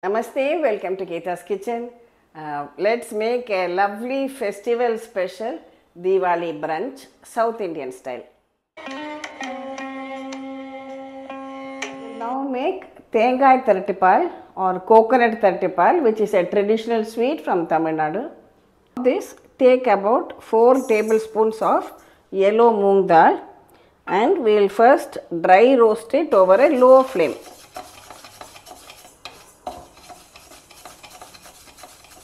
Namaste, welcome to Getta's Kitchen. Let's make a lovely festival special Deepavali brunch, South Indian style. Now make Thengai Thirattupal or coconut Thirattupal, which is a traditional sweet from Tamil Nadu. This take about 4 tablespoons of yellow moong dal and we will first dry roast it over a low flame.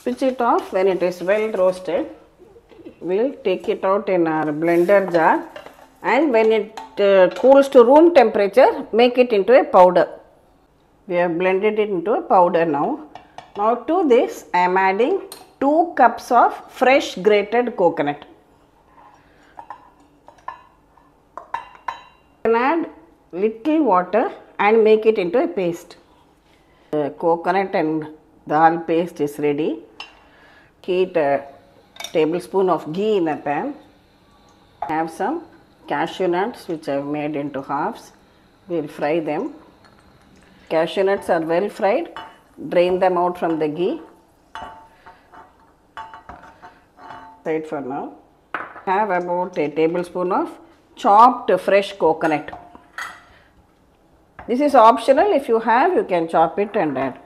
Switch it off when it is well roasted. We will take it out in our blender jar and when it cools to room temperature, make it into a powder. We have blended it into a powder now. Now to this I am adding 2 cups of fresh grated coconut. You can add little water and make it into a paste. The coconut and dal paste is ready. Heat a tablespoon of ghee in a pan. Have some cashew nuts which I have made into halves. We will fry them. Cashew nuts are well fried. Drain them out from the ghee. Side for now. Have about a tablespoon of chopped fresh coconut. This is optional. If you have, you can chop it and add.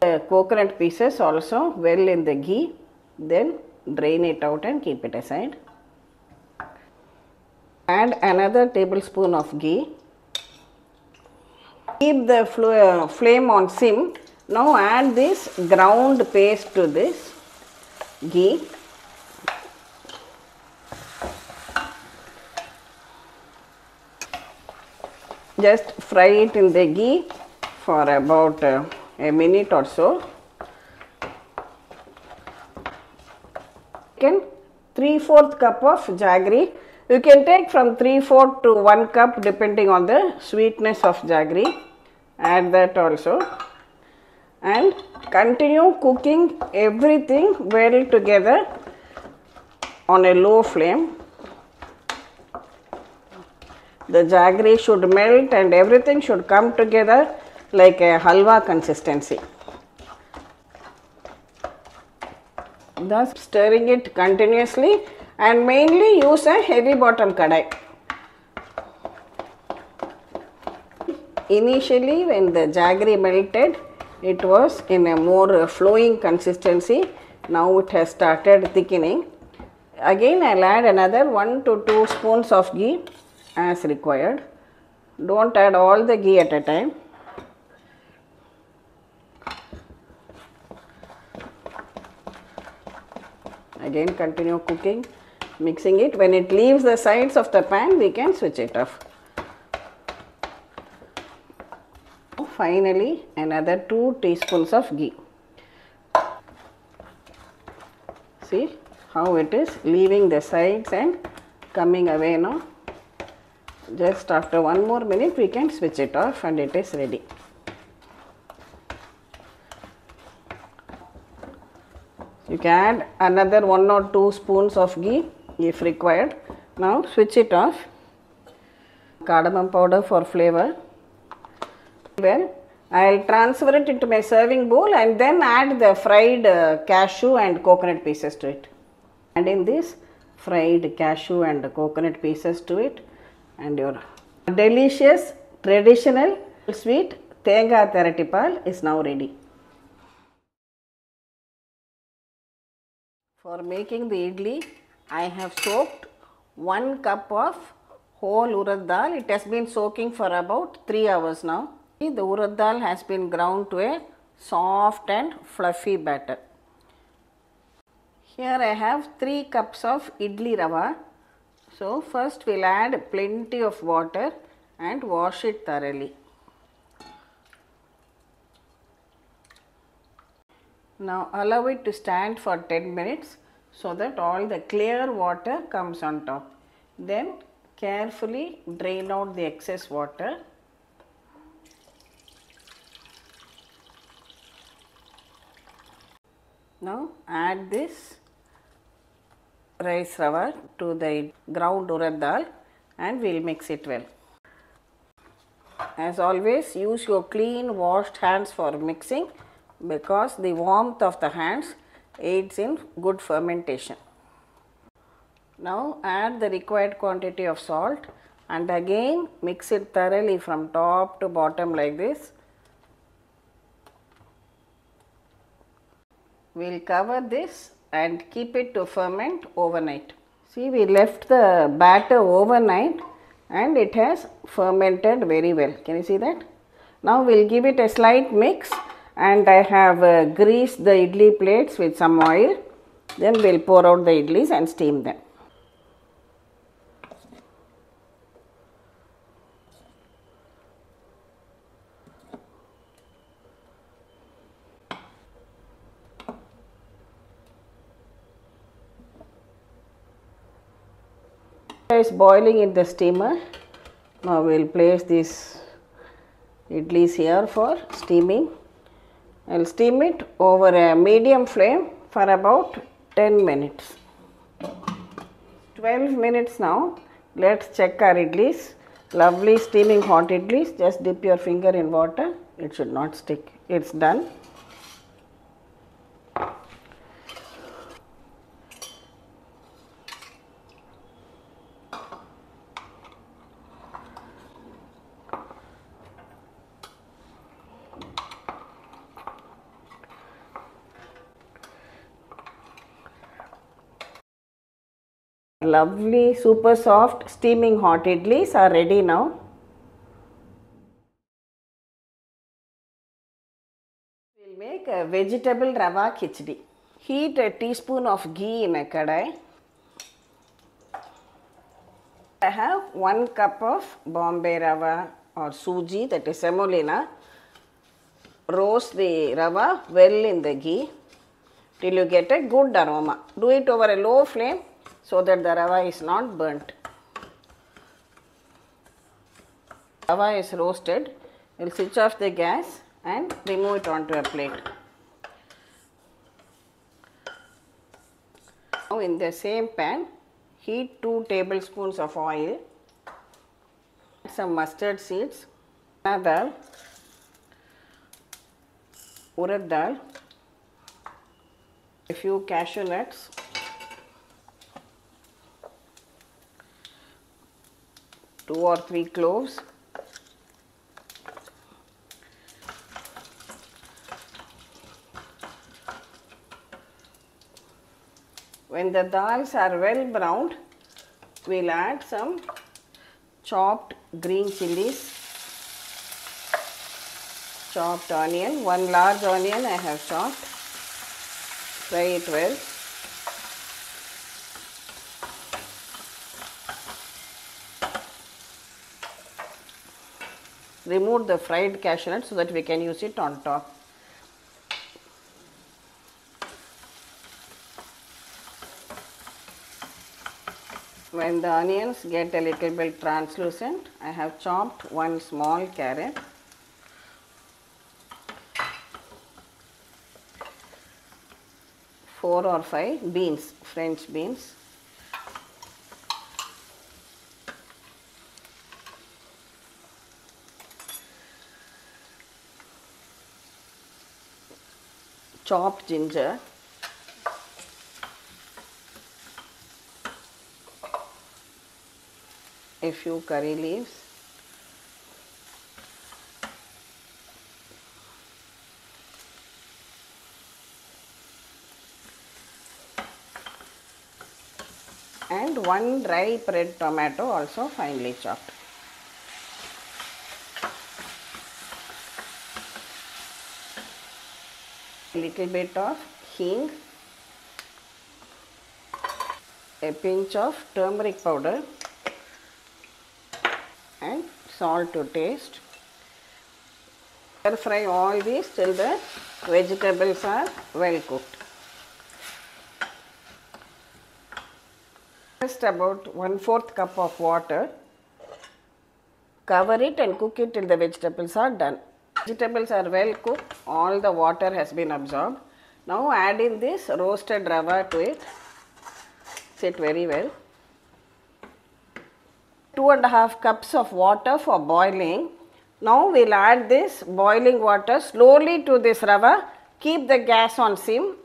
The coconut pieces also well in the ghee, then drain it out and keep it aside. Add another tablespoon of ghee. Keep the flame on sim. Now add this ground paste to this ghee. Just fry it in the ghee for about a minute or so. Again 3/4 cup of jaggery. You can take from 3/4 to 1 cup depending on the sweetness of jaggery. Add that also and continue cooking everything well together on a low flame. The jaggery should melt and everything should come together like a halwa consistency. Thus stirring it continuously and mainly use a heavy bottom kadai. Initially when the jaggery melted, it was in a more flowing consistency. Now it has started thickening. Again I will add another 1 to 2 spoons of ghee as required. Don't add all the ghee at a time. Again continue cooking, mixing it. When it leaves the sides of the pan, we can switch it off. Finally, another 2 teaspoons of ghee. See how it is leaving the sides and coming away now. Just after 1 more minute, we can switch it off and it is ready. You can add another 1 or 2 spoons of ghee if required. Now switch it off. Cardamom powder for flavor. Well, I will transfer it into my serving bowl and then add the fried cashew and coconut pieces to it. And in this fried cashew and coconut pieces to it and your delicious traditional sweet Thengai Thirattupal is now ready. For making the idli, I have soaked 1 cup of whole urad dal. It has been soaking for about 3 hours now. The urad dal has been ground to a soft and fluffy batter. Here I have 3 cups of idli rava. So first we will add plenty of water and wash it thoroughly. Now allow it to stand for 10 minutes so that all the clear water comes on top. Then carefully drain out the excess water. Now add this rice rava to the ground urad dal and we will mix it well. As always, use your clean washed hands for mixing because the warmth of the hands aids in good fermentation. Now add the required quantity of salt and again mix it thoroughly from top to bottom like this. We will cover this and keep it to ferment overnight. See, we left the batter overnight and it has fermented very well. Can you see that? Now we will give it a slight mix, and I have greased the idli plates with some oil. Then we will pour out the idlis and steam them. Is boiling in the steamer. Now we will place these idlis here for steaming. I will steam it over a medium flame for about 10 minutes. 12 minutes now. Let's check our idlis. Lovely steaming hot idlis. Just dip your finger in water. It should not stick. It's done. Lovely, super soft, steaming hot idlis are ready now. We will make a vegetable rava khichdi. Heat a teaspoon of ghee in a kadai. I have 1 cup of Bombay rava or suji, that is semolina. Roast the rava well in the ghee till you get a good aroma. Do it over a low flame so that the rava is not burnt. Rava is roasted. We will switch off the gas and remove it onto a plate. Now in the same pan, heat 2 tablespoons of oil, some mustard seeds, chana dal, urad dal, a few cashew nuts, two or three cloves, when the dals are well browned, we will add some chopped green chilies, chopped onion, 1 large onion I have chopped, fry it well. Remove the fried cashew nut so that we can use it on top. When the onions get a little bit translucent, I have chopped 1 small carrot, four or five beans, French beans, chopped ginger, a few curry leaves, and 1 dry red tomato also finely chopped. A little bit of hing, a pinch of turmeric powder and salt to taste. Stir fry all these till the vegetables are well cooked. Just about 1/4 cup of water. Cover it and cook it till the vegetables are done. Vegetables are well cooked, all the water has been absorbed. Now add in this roasted rava to it. Mix it very well. 2.5 cups of water for boiling. Now we will add this boiling water slowly to this rava. Keep the gas on sim.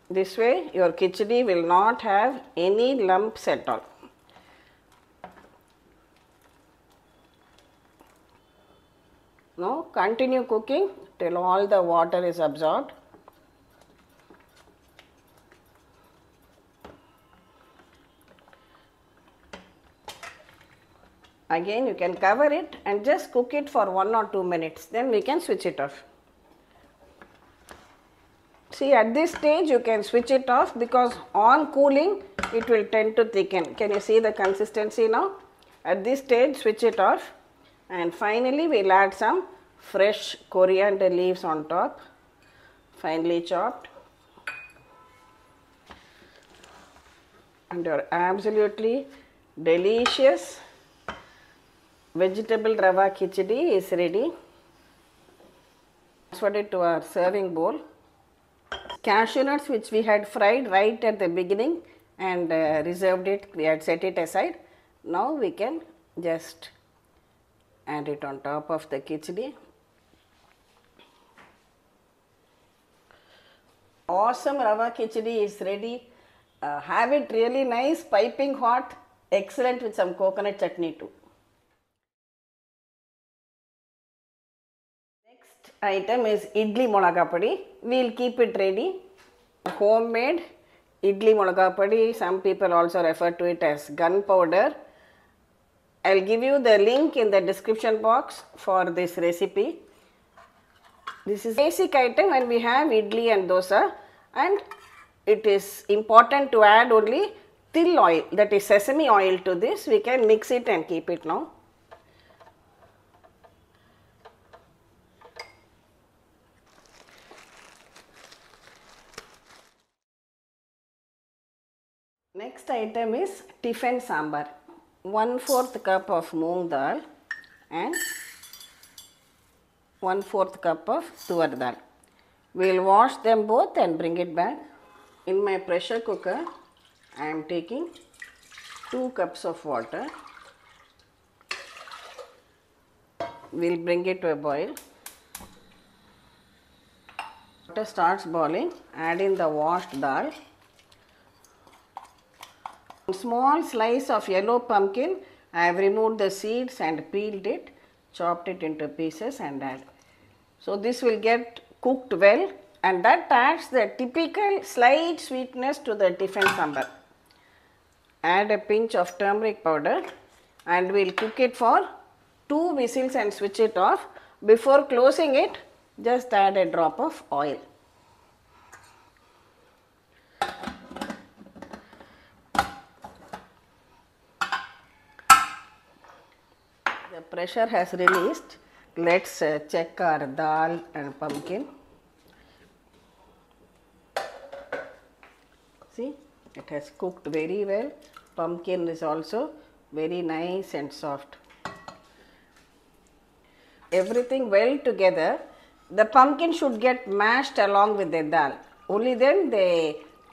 This way your khichdi will not have any lumps at all. Now continue cooking till all the water is absorbed. Again you can cover it and just cook it for 1 or 2 minutes, then we can switch it off. See, at this stage you can switch it off because on cooling it will tend to thicken. Can you see the consistency now? At this stage switch it off, and finally we will add some fresh coriander leaves on top, finely chopped, and your absolutely delicious vegetable rava khichdi is ready. Transfer it to our serving bowl. Cashew nuts which we had fried right at the beginning and reserved it, we had set it aside. Now we can just add it on top of the khichdi. Awesome rava khichdi is ready. Have it really nice, piping hot, excellent with some coconut chutney too. Next item is Idli Milagai. We will keep it ready. Homemade Idli Milagai. Some people also refer to it as gunpowder. I will give you the link in the description box for this recipe. This is basic item when we have idli and dosa, and it is important to add only til oil, that is sesame oil, to this. We can mix it and keep it now. Next item is Tiffin Sambar. 1/4 cup of moong dal and 1/4 cup of tur dal. We will wash them both and bring it back. In my pressure cooker, I am taking 2 cups of water. We will bring it to a boil. Water starts boiling, add in the washed dal. A small slice of yellow pumpkin, I have removed the seeds and peeled it, chopped it into pieces and add. So this will get cooked well, and that adds the typical slight sweetness to the Tiffin Sambar. Add a pinch of turmeric powder and we will cook it for 2 whistles and switch it off. Before closing it, just add a drop of oil. The pressure has released. Let's check our dal and pumpkin. See, it has cooked very well. Pumpkin is also very nice and soft. Everything well together. The pumpkin should get mashed along with the dal. Only then the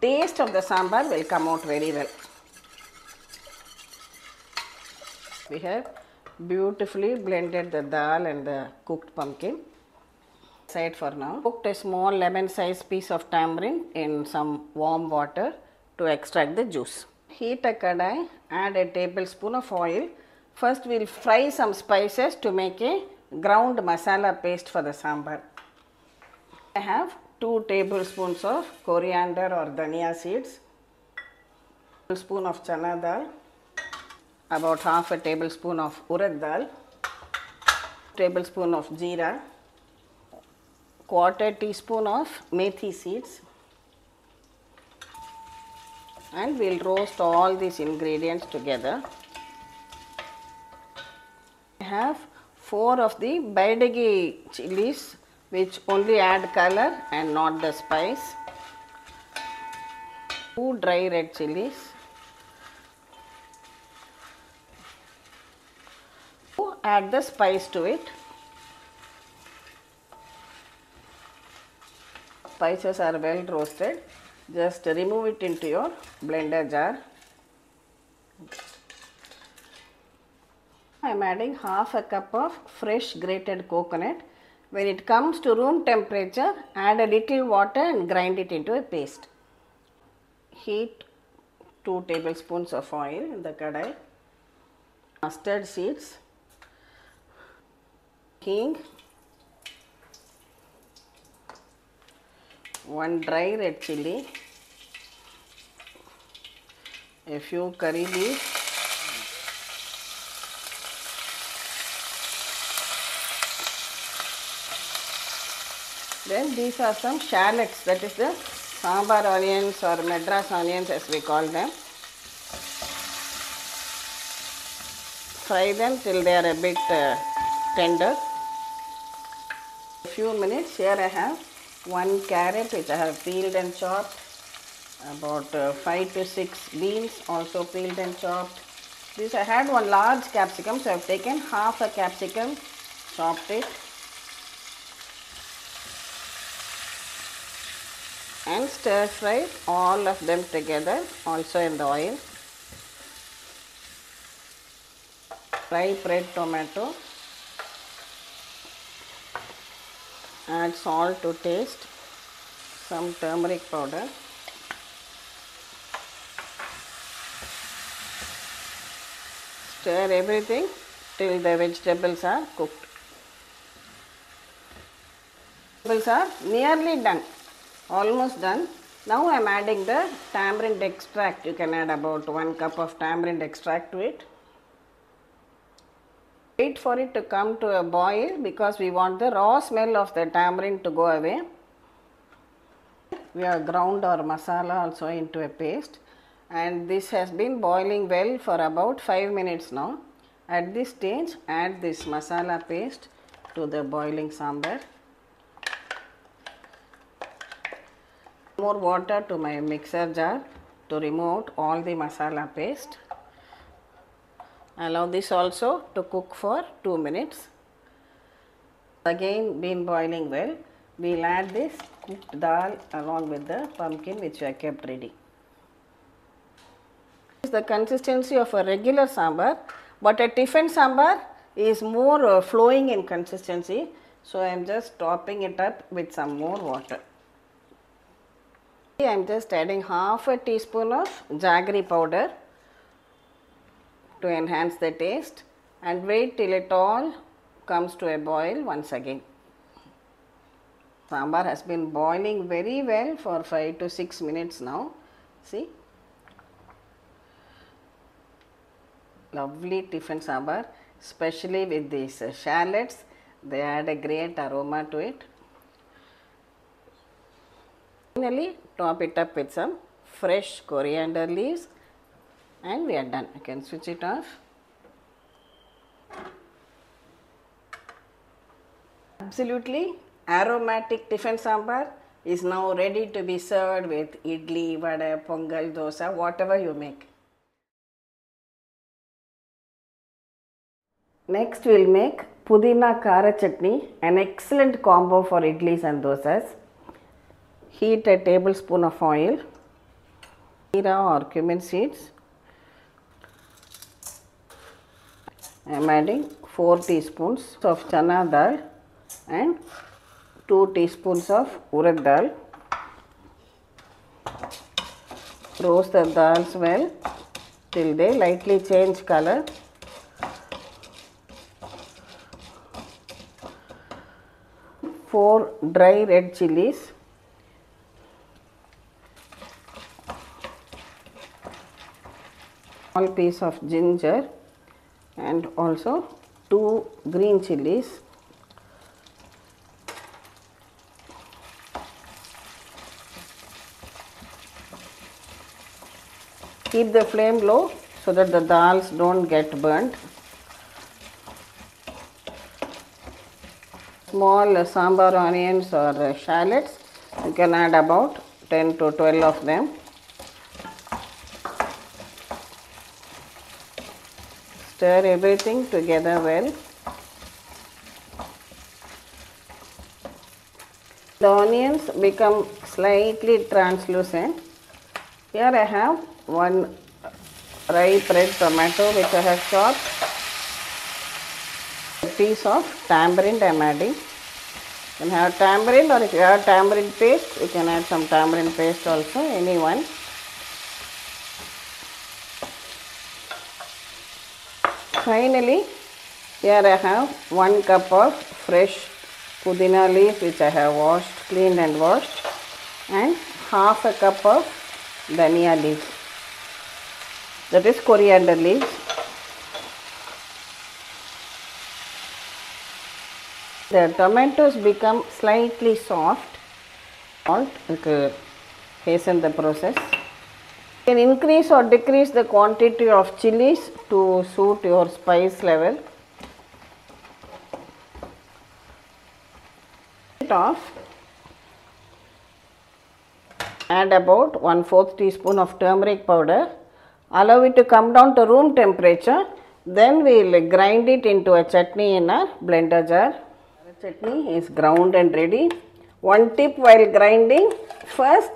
taste of the sambar will come out very well. We have beautifully blended the dal and the cooked pumpkin. Aside for now. Cooked a small lemon sized piece of tamarind in some warm water to extract the juice. Heat a kadai, add a tablespoon of oil. First we will fry some spices to make a ground masala paste for the sambar. I have 2 tablespoons of coriander or dhania seeds, a tablespoon of chana dal, about half a tablespoon of urad dal, tablespoon of jeera, quarter teaspoon of methi seeds, and we will roast all these ingredients together. I have 4 of the baidagi chilies which only add color and not the spice, 2 dry red chilies, add the spice to it. spices are well roasted. Just remove it into your blender jar. I am adding half a cup of fresh grated coconut. When it comes to room temperature, add a little water and grind it into a paste. Heat 2 tablespoons of oil in the kadai. Mustard seeds, hing, 1 dry red chilli, a few curry leaves, then these are some shallots, that is the sambar onions or madras onions as we call them. Fry them till they are a bit tender. A few minutes. Here I have 1 carrot which I have peeled and chopped, about 5 to 6 beans also peeled and chopped. This I had 1 large capsicum, so I have taken half a capsicum, chopped it and stir fry all of them together also in the oil. Fry red tomato, add salt to taste, some turmeric powder, stir everything till the vegetables are cooked. Vegetables are nearly done, almost done. Now I am adding the tamarind extract. You can add about 1 cup of tamarind extract to it. Wait for it to come to a boil because we want the raw smell of the tamarind to go away. We have ground our masala also into a paste, and this has been boiling well for about 5 minutes now. At this stage, add this masala paste to the boiling sambar. More water to my mixer jar to remove out all the masala paste. Allow this also to cook for 2 minutes. Again been boiling well. We will add this cooked dal along with the pumpkin which we have kept ready. This is the consistency of a regular sambar, but a tiffin sambar is more flowing in consistency. So I am just topping it up with some more water. I am just adding half a teaspoon of jaggery powder to enhance the taste, and wait till it all comes to a boil once again. Sambar has been boiling very well for 5 to 6 minutes now. See, lovely tiffin sambar, especially with these shallots. They add a great aroma to it. Finally, top it up with some fresh coriander leaves, and we are done. You can switch it off. Absolutely aromatic tiffin sambar is now ready to be served with idli, vada, pongal, dosa, whatever you make. Next we will make Pudina Kara Chutney, an excellent combo for idlis and dosas. Heat a tablespoon of oil, jeera or cumin seeds. I am adding 4 teaspoons of chana dal and 2 teaspoons of urad dal. Roast the dals well till they lightly change color. Four dry red chilies, small piece of ginger, and also 2 green chilies. Keep the flame low so that the dals don't get burnt. Small sambar onions or shallots, you can add about 10 to 12 of them. Stir everything together well. The onions become slightly translucent. Here I have one ripe red tomato which I have chopped. A piece of tamarind I am adding. You can have tamarind, or if you have tamarind paste, you can add some tamarind paste also, any one. Finally, here I have 1 cup of fresh Pudina leaf which I have washed, cleaned and washed, and half a cup of Dhania leaves, that is coriander leaves. The tomatoes become slightly soft. Salt, it will hasten the process. You can increase or decrease the quantity of chilies to suit your spice level. Off, add about 1/4 teaspoon of turmeric powder, allow it to come down to room temperature, then we will grind it into a chutney in a blender jar. The chutney is ground and ready. One tip while grinding, first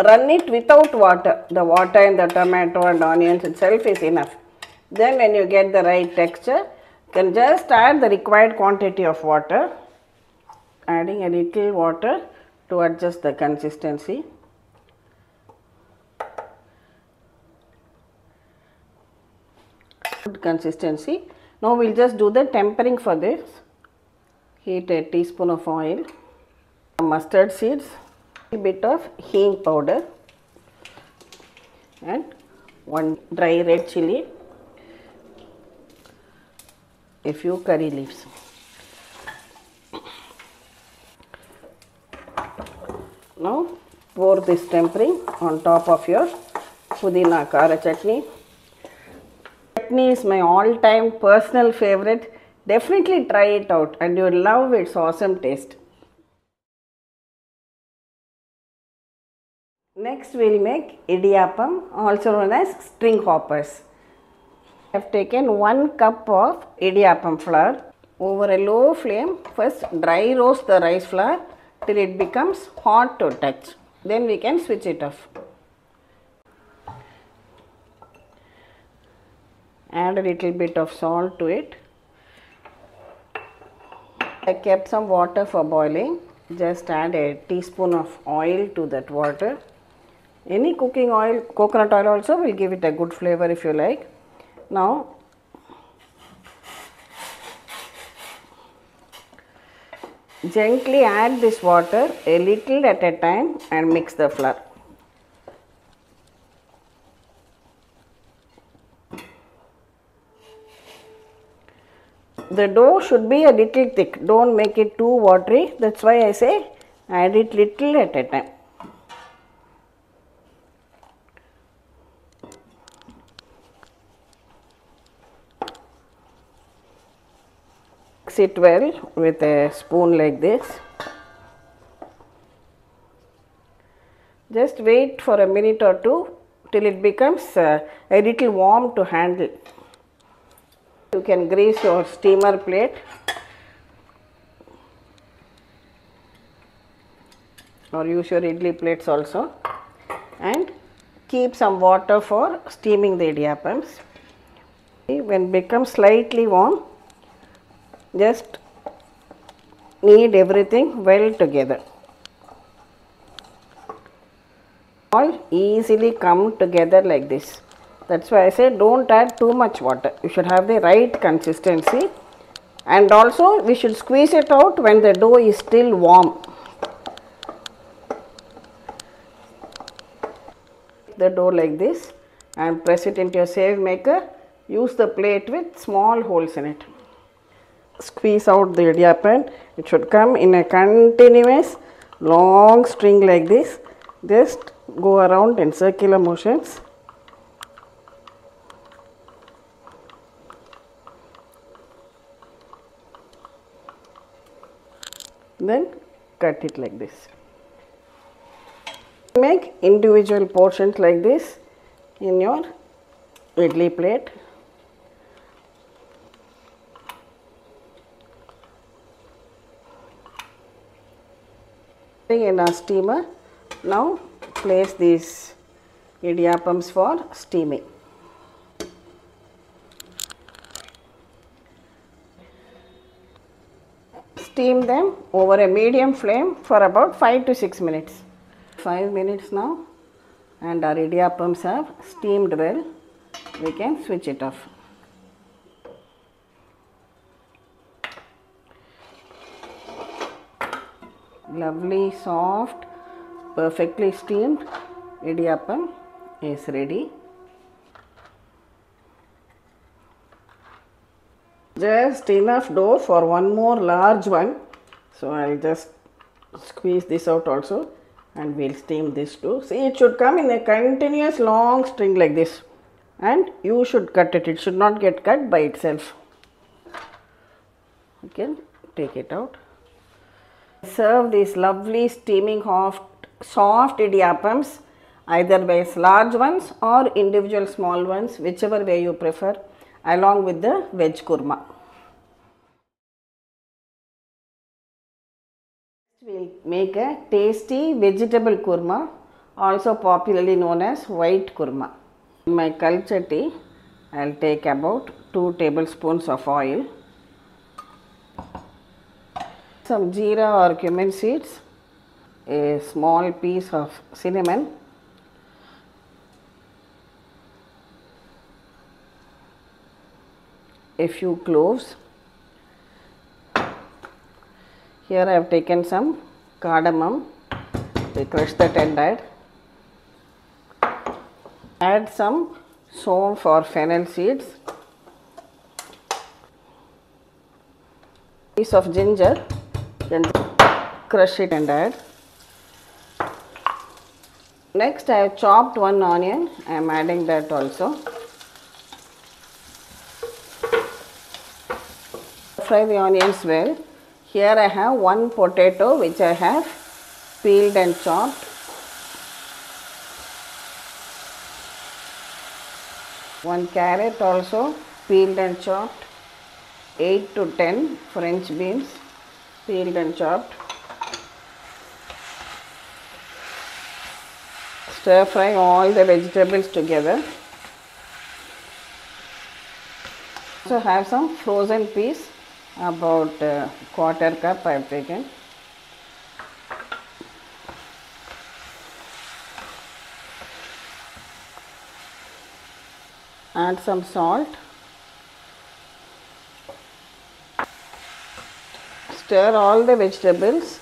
run it without water. The water in the tomato and onions itself is enough. Then when you get the right texture, you can just add the required quantity of water. Adding a little water to adjust the consistency. Good consistency. Now we will just do the tempering for this. Heat a teaspoon of oil, mustard seeds, a bit of hing powder, and 1 dry red chili, a few curry leaves. Now pour this tempering on top of your Pudina Kara chutney. Chutney is my all-time personal favorite. Definitely try it out and you will love its awesome taste. Next we will make Idiappam, also known as string hoppers. I have taken 1 cup of Idiappam flour. Over a low flame, first dry roast the rice flour till it becomes hot to touch. Then we can switch it off. Add a little bit of salt to it. I kept some water for boiling. Just add a teaspoon of oil to that water. Any cooking oil, coconut oil also will give it a good flavor if you like. Now gently add this water a little at a time and mix the flour. The dough should be a little thick, don't make it too watery, that's why I say add it little at a time. Mix it well with a spoon like this. Just wait for a minute or two till it becomes a little warm to handle. You can grease your steamer plate or use your idli plates also, and keep some water for steaming the idiappams. When it becomes slightly warm, just knead everything well together. All easily come together like this. That's why I say don't add too much water. You should have the right consistency, and also we should squeeze it out when the dough is still warm. The dough like this and press it into your save maker. Use the plate with small holes in it. Squeeze out the idiappam. It should come in a continuous long string like this. Just go around in circular motions. Then cut it like this. Make individual portions like this in your idli plate. In a steamer. Now place these idiappams for steaming. Steam them over a medium flame for about 5 to 6 minutes. 5 minutes now, and our idiappams have steamed well. We can switch it off. Lovely, soft, perfectly steamed idiappam is ready. Just enough dough for one more large one. So I'll just squeeze this out also, and we'll steam this too. See, it should come in a continuous long string like this, and you should cut it. It should not get cut by itself. You can take it out. Serve these lovely steaming hot, soft idiappams either by large ones or individual small ones, whichever way you prefer, along with the veg kurma. We'll make a tasty vegetable kurma, also popularly known as white kurma. In my kalchatti, I'll take about 2 tablespoons of oil, some jeera or cumin seeds, a small piece of cinnamon, a few cloves. Here I have taken some cardamom. We crush that and add some soap or fennel seeds, piece of ginger, then crush it and add. Next I have chopped one onion. I am adding that also. Fry the onions well. Here I have one potato which I have peeled and chopped. One carrot also peeled and chopped. 8 to 10 French beans peeled and chopped. Stir fry all the vegetables together. Also have some frozen peas, about quarter cup I have taken. Add some salt. Stir all the vegetables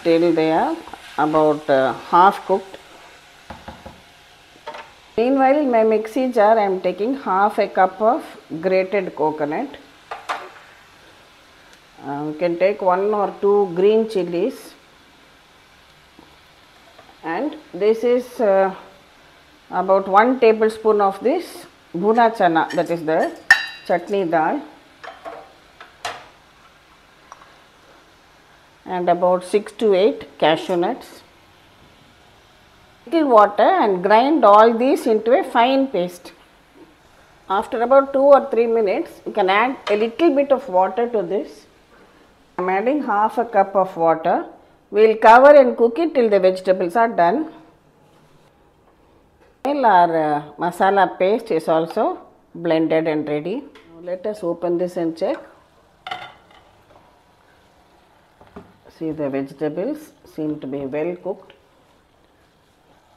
till they are about half cooked. Meanwhile, in my mixie jar I am taking half a cup of grated coconut. You can take 1 or 2 green chilies, and this is about 1 tablespoon of this bhuna chana, that is the chutney dal, and about 6 to 8 cashew nuts. Little water and grind all these into a fine paste. After about 2 or 3 minutes, you can add a little bit of water to this. I am adding half a cup of water. We will cover and cook it till the vegetables are done. Our masala paste is also blended and ready. Now let us open this and check. See, the vegetables seem to be well cooked.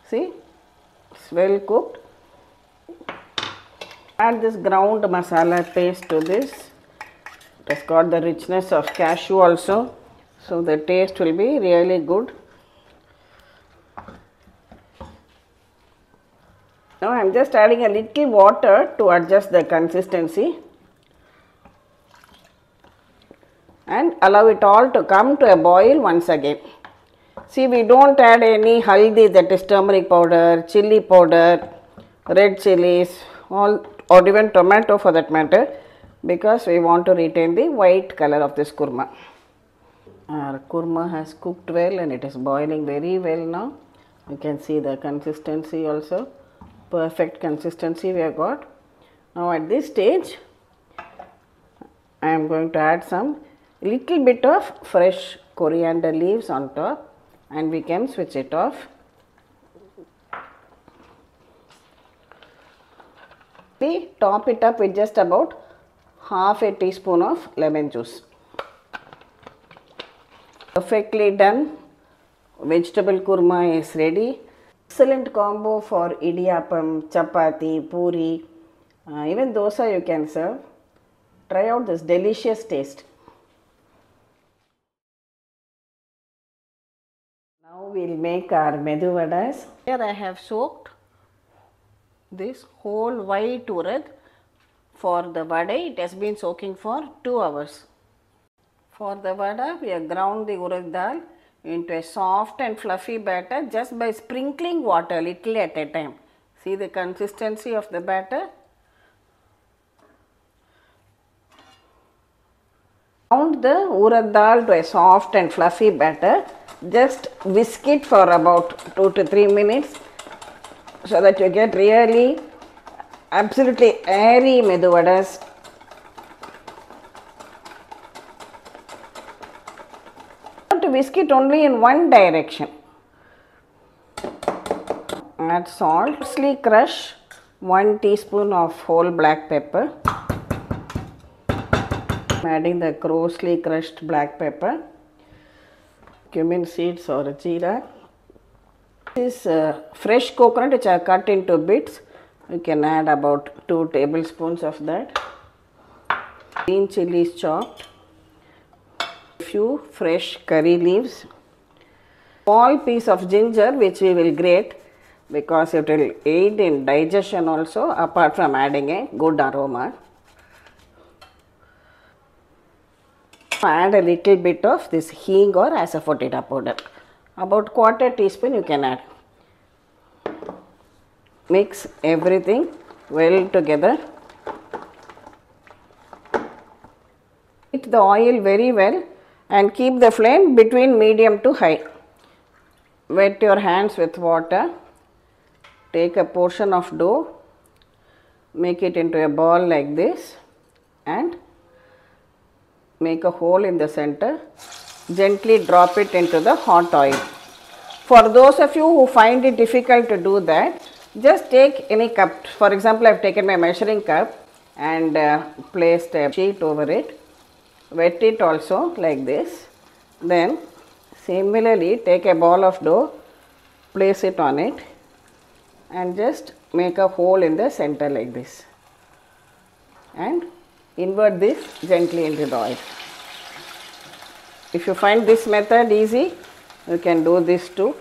See, it's well cooked. Add this ground masala paste to this. It has got the richness of cashew also, so the taste will be really good. Now I am just adding a little water to adjust the consistency and allow it all to come to a boil once again. See, we don't add any haldi, that is turmeric powder, chili powder, red chilies, all, or even tomato for that matter, because we want to retain the white color of this kurma. Our kurma has cooked well and it is boiling very well now. You can see the consistency also, perfect consistency we have got. Now at this stage, I am going to add some little bit of fresh coriander leaves on top. and we can switch it off. We top it up with just about half a teaspoon of lemon juice. Perfectly done. Vegetable kurma is ready. Excellent combo for idiappam, chapati, puri, even dosa you can serve. Try out this delicious taste. Now we will make our Medu Vadais. Here I have soaked this whole white urad. For the vadai, it has been soaking for 2 hours. For the vada, we have ground the urad dal into a soft and fluffy batter just by sprinkling water little at a time. See the consistency of the batter. Ground the urad dal to a soft and fluffy batter. Just whisk it for about 2 to 3 minutes so that you get really absolutely airy Medu Vadas. To whisk it only in one direction. Add salt. Coarsely crush 1 teaspoon of whole black pepper. Adding the coarsely crushed black pepper, cumin seeds or jeera. This fresh coconut which I have cut into bits. You can add about 2 tablespoons of that. Green chilies chopped. Few fresh curry leaves. Small piece of ginger which we will grate because it will aid in digestion also apart from adding a good aroma. Add a little bit of this hing or asafoetida powder. About 1/4 teaspoon you can add. Mix everything well together. Heat the oil very well and keep the flame between medium to high. Wet your hands with water. Take a portion of dough, make it into a ball like this and make a hole in the center. Gently drop it into the hot oil. For those of you who find it difficult to do that, just take any cup. For example, I have taken my measuring cup and placed a sheet over it. Wet it also like this. Then similarly take a ball of dough, place it on it and just make a hole in the center like this and invert this gently into the oil. If you find this method easy, you can do this too.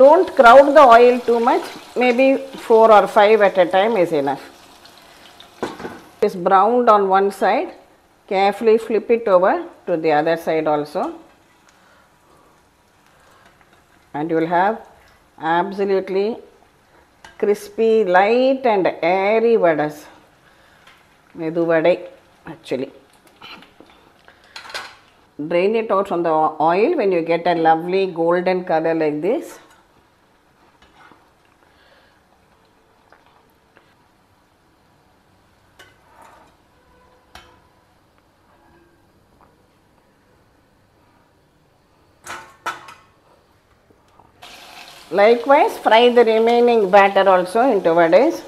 Don't crowd the oil too much, maybe 4 or 5 at a time is enough. It is browned on one side, carefully flip it over to the other side also and you will have absolutely crispy, light and airy vadas. Medu Vadai actually. Drain it out from the oil when you get a lovely golden color like this. Likewise, fry the remaining batter also into vadais.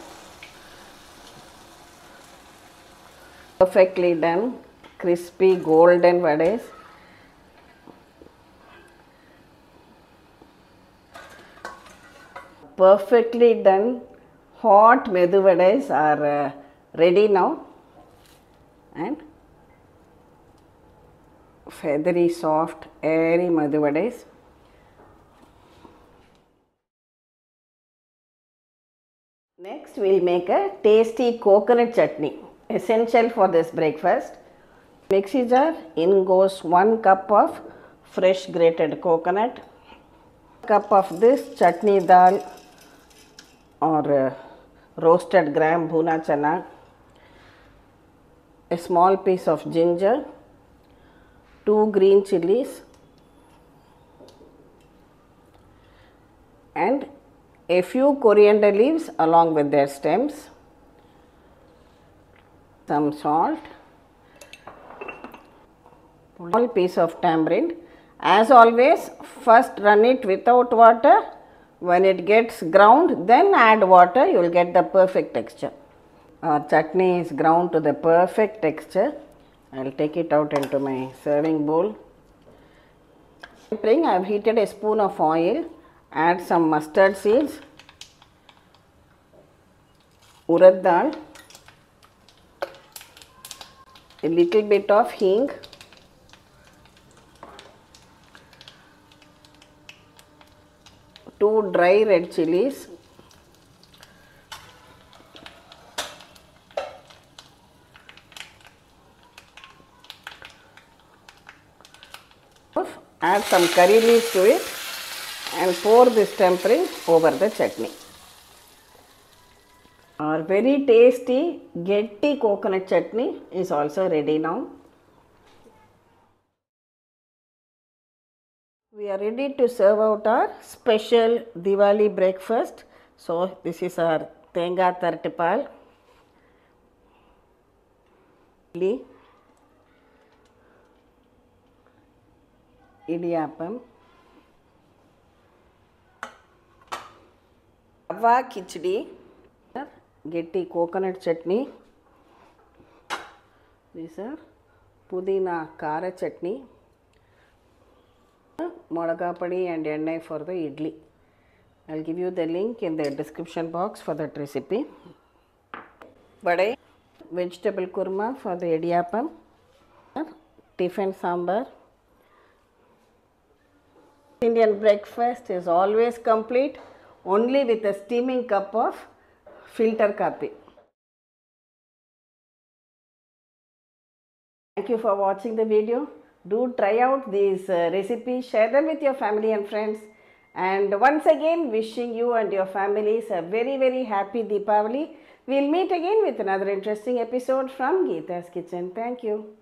Perfectly done, crispy golden vadais. Perfectly done, hot Medu Vadais are ready now and feathery, soft, airy Medu Vadais. Next, we will make a tasty coconut chutney, essential for this breakfast. Mixie jar, in goes 1 cup of fresh grated coconut, cup of this chutney dal or roasted gram bhuna chana, a small piece of ginger, 2 green chilies, and a few coriander leaves along with their stems, some salt, small piece of tamarind. As always, first run it without water. When it gets ground, then add water, you will get the perfect texture. Our chutney is ground to the perfect texture. I will take it out into my serving bowl. I have heated a spoon of oil, add some mustard seeds, urad dal, a little bit of hing, two dry red chilies, add some curry leaves to it and pour this tempering over the chutney. Our very tasty Getti coconut chutney is also ready now. We are ready to serve out our special Diwali breakfast. So this is our Thengai Thirattupal, Idiappam, Rava khichdi, Getti coconut chutney. These are Pudina Kara chutney, Modaga podi and ennai for the idli. I will give you the link in the description box for that recipe. Vadai, vegetable kurma for the Idiappam, Tiffin Sambar. Indian breakfast is always complete only with a steaming cup of filter coffee. Thank you for watching the video. Do try out these recipes, share them with your family and friends. And once again, wishing you and your families a very happy Deepavali. We'll meet again with another interesting episode from Geeta's Kitchen. Thank you.